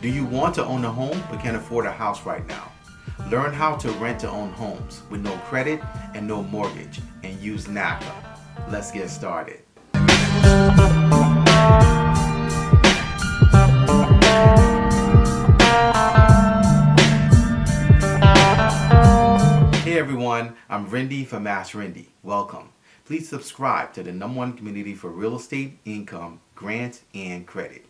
Do you want to own a home but can't afford a house right now? Learn how to rent to own homes with no credit and no mortgage and use NACA. Let's get started. Hey everyone, I'm Rinde from AskRinde. Welcome. Please subscribe to the #1 community for real estate, income, grants, and credit.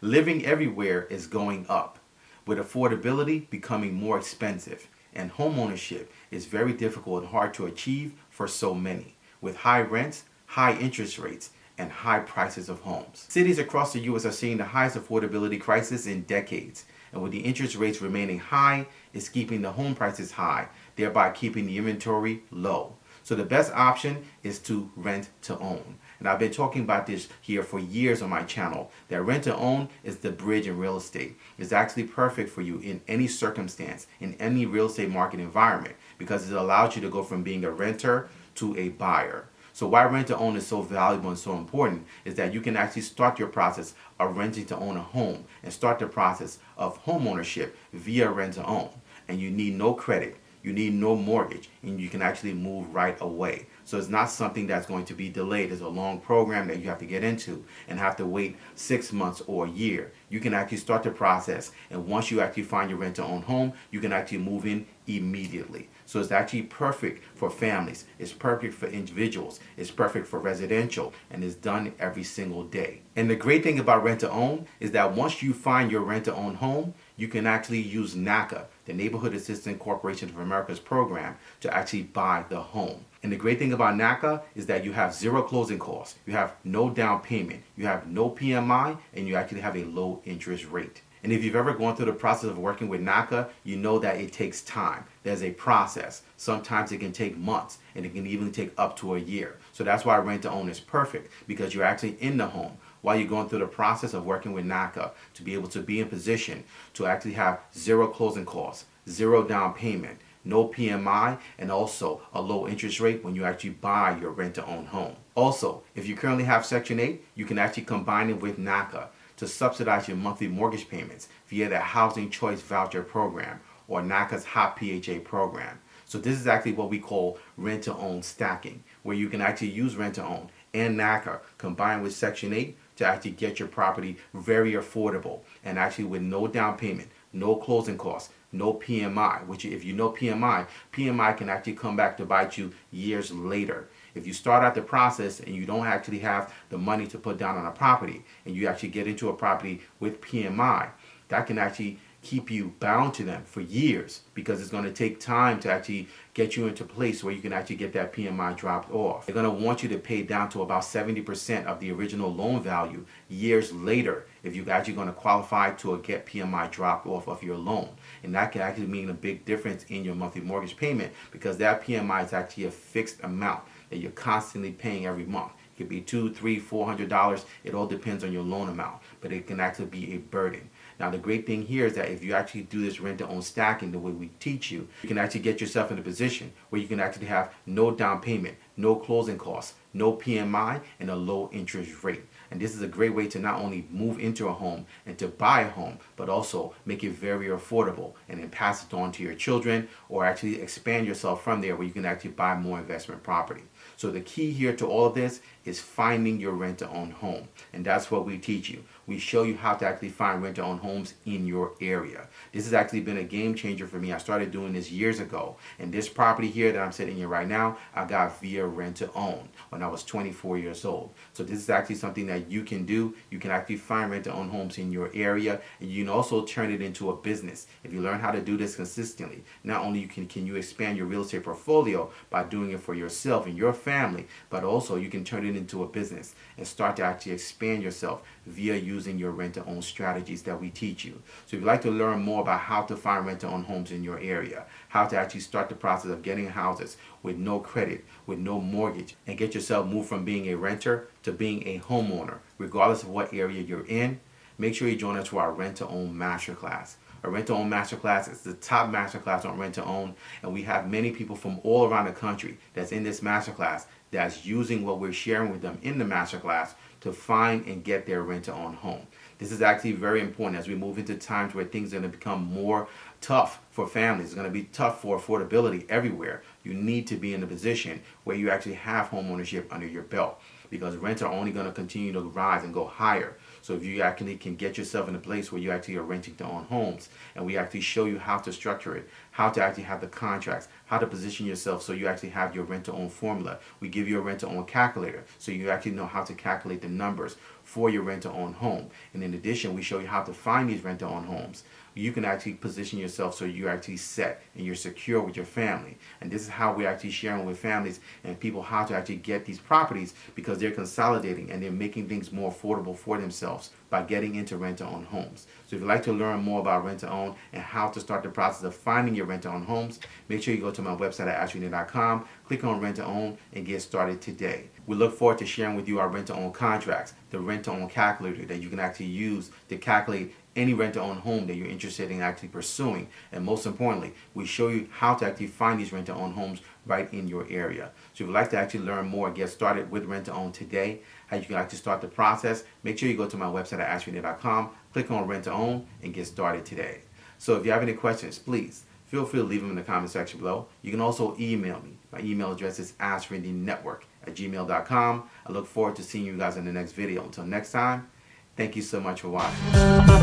Living everywhere is going up, with affordability becoming more expensive, and homeownership is very difficult and hard to achieve for so many, with high rents, high interest rates, and high prices of homes. Cities across the U.S. are seeing the highest affordability crisis in decades, and with the interest rates remaining high, it's keeping the home prices high, thereby keeping the inventory low. So the best option is to rent to own. And I've been talking about this here for years on my channel, that rent to own is the bridge in real estate. It's actually perfect for you in any circumstance, in any real estate market environment, because it allows you to go from being a renter to a buyer. So why rent to own is so valuable and so important is that you can actually start your process of renting to own a home and start the process of home ownership via rent to own. And you need no credit. You need no mortgage, and you can actually move right away. So it's not something that's going to be delayed. It's a long program that you have to get into and have to wait 6 months or a year. You can actually start the process, and once you actually find your rent-to-own home, you can actually move in immediately. So it's actually perfect for families. It's perfect for individuals. It's perfect for residential, and it's done every single day. And the great thing about rent-to-own is that once you find your rent-to-own home, you can actually use NACA, the Neighborhood Assistance Corporation of America's program, to actually buy the home. And the great thing about NACA is that you have zero closing costs, you have no down payment, you have no PMI, and you actually have a low interest rate. And if you've ever gone through the process of working with NACA, you know that it takes time. There's a process. Sometimes it can take months, and it can even take up to a year. So that's why rent to own is perfect, because you're actually in the home while you're going through the process of working with NACA to be able to be in position to actually have zero closing costs, zero down payment, no PMI, and also a low interest rate when you actually buy your rent-to-own home. Also, if you currently have Section 8, you can actually combine it with NACA to subsidize your monthly mortgage payments via the Housing Choice Voucher Program or NACA's HOP PHA program. So this is actually what we call rent-to-own stacking, where you can actually use rent-to-own and NACA combined with Section 8 to actually get your property very affordable and actually with no down payment, no closing costs, no PMI, which if you know PMI can actually come back to bite you years later. If you start out the process and you don't actually have the money to put down on a property and you actually get into a property with PMI, that can actually keep you bound to them for years, because it's going to take time to actually get you into a place where you can actually get that PMI dropped off. They're going to want you to pay down to about 70% of the original loan value years later if you're actually going to qualify to get PMI dropped off of your loan. And that can actually mean a big difference in your monthly mortgage payment, because that PMI is actually a fixed amount that you're constantly paying every month. It could be $200, $300, $400. It all depends on your loan amount, but it can actually be a burden. Now the great thing here is that if you actually do this rent-to-own stacking the way we teach you, you can actually get yourself in a position where you can actually have no down payment, no closing costs, no PMI, and a low interest rate. And this is a great way to not only move into a home and to buy a home, but also make it very affordable and then pass it on to your children, or actually expand yourself from there where you can actually buy more investment property. So the key here to all of this is finding your rent-to-own home. And that's what we teach you. We show you how to actually find rent-to-own homes in your area. This has actually been a game changer for me. I started doing this years ago. And this property here that I'm sitting in right now, I got via rent-to-own when I was 24 years old. So this is actually something that you can do. You can actually find rent-to-own homes in your area, and you can also turn it into a business. If you learn how to do this consistently, not only can you expand your real estate portfolio by doing it for yourself and your family, but also you can turn it into a business and start to actually expand yourself via using your rent-to-own strategies that we teach you. So if you'd like to learn more about how to find rent-to-own homes in your area, how to actually start the process of getting houses with no credit, with no mortgage, and get yourself moved from being a renter to being a homeowner, regardless of what area you're in, make sure you join us for our rent-to-own masterclass. A rent-to-own masterclass is the top masterclass on rent-to-own, and we have many people from all around the country that's in this masterclass that's using what we're sharing with them in the masterclass to find and get their rent-to-own home. This is actually very important as we move into times where things are going to become more tough for families. It's going to be tough for affordability everywhere. You need to be in a position where you actually have home ownership under your belt, because rents are only going to continue to rise and go higher. So if you actually can get yourself in a place where you actually are renting to own homes, and we actually show you how to structure it, how to actually have the contracts, how to position yourself so you actually have your rent to own formula. We give you a rent to own calculator so you actually know how to calculate the numbers for your rent to own home. And in addition, we show you how to find these rent to own homes. You can actually position yourself so you're actually set and you're secure with your family. And this is how we're actually sharing with families and people how to actually get these properties, because they're consolidating and they're making things more affordable for themselves by getting into rent to own homes. So if you'd like to learn more about rent to own and how to start the process of finding your rent to own homes, make sure you go to my website at AskRinde.com, click on rent to own, and get started today. We look forward to sharing with you our rent to own contracts, the rent to own calculator that you can actually use to calculate any rent to own home that you're interested in actually pursuing. And most importantly, we show you how to actually find these rent to own homes right in your area. So if you'd like to actually learn more, get started with rent to own today, how you can actually start the process, make sure you go to my website at AskRinde.com, click on rent to own, and get started today. So if you have any questions, please feel free to leave them in the comment section below. You can also email me. My email address is AskRindeNetwork@gmail.com. I look forward to seeing you guys in the next video. Until next time, thank you so much for watching.